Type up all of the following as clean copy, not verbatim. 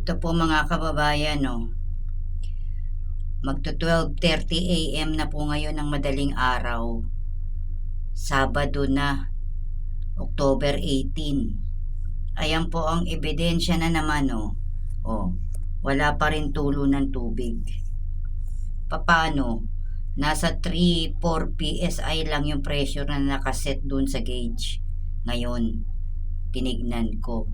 Ito po mga kababayan, no, magto 12:30 AM na po ngayon ng madaling araw. Sabado na, October 18. Ayan po ang ebidensya na naman, no. Wala pa rin tulo ng tubig. Paano? Nasa 3-4 PSI lang yung pressure na nakaset dun sa gauge. Ngayon, tinignan ko.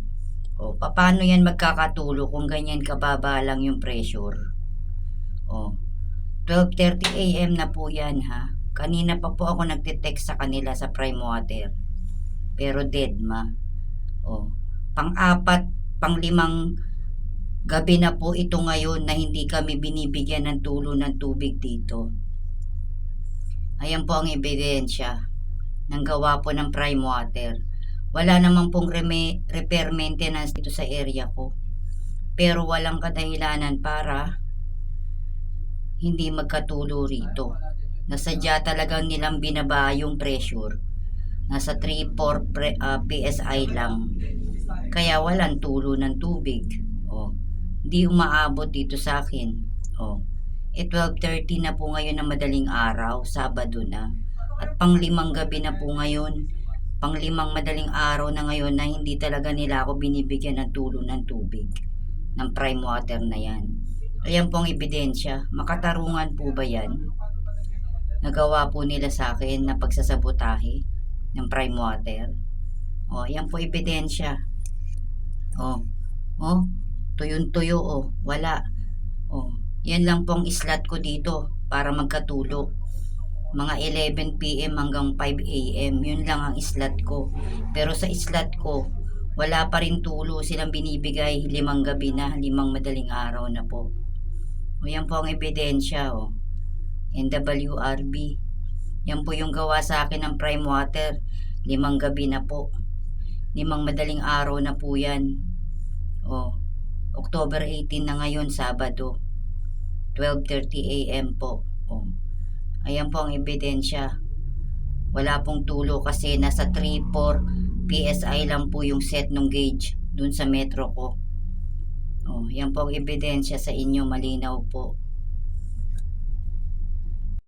Paano yan magkakatulo kung ganyan kababa lang yung pressure? 12:30 AM na po yan, ha. Kanina pa po ako nagte-text sa kanila sa Prime Water. Pero dead ma. Pang-apat, pang-limang gabi na po ito ngayon na hindi kami binibigyan ng tulo ng tubig dito. Ayan po ang ebidensya ng gawa po ng Prime Water. Wala namang pong repair maintenance dito sa area ko. Pero walang kadahilanan para hindi magkatulo rito. Nasadya talagang nilang binaba yung pressure. Nasa 3-4 PSI lang. Kaya walang tulo ng tubig. Hindi umaabot dito sa akin. 12:30 na po ngayon ng madaling araw, Sabado na. At pang-limang gabi na po ngayon, pang-limang madaling araw na ngayon na hindi talaga nila ako binibigyan ng tulo ng tubig ng Prime Water na yan. Ayan po ang ebidensya. Makatarungan po ba yan? Nagawa po nila sa akin na pagsasabotahe ng Prime Water. Ayan po ebidensya. Tuyong-tuyo, wala. Yan lang pong islat ko dito para magkatulo. Mga 11 PM hanggang 5 AM, yun lang ang islat ko. Pero sa islat ko, wala pa rin tulo silang binibigay. 5 gabi na, 5 madaling araw na po. Yan po ang ebidensya. NWRB. Yan po yung gawa sa akin ng Prime Water. 5 gabi na po. 5 madaling araw na po yan. October 18 na ngayon, Sabado. 12:30 AM po. Ayan po ang ebidensya. Wala pong tulo kasi nasa 3-4 PSI lang po yung set ng gauge dun sa metro ko. Yan po ang ebidensya sa inyo, malinaw po.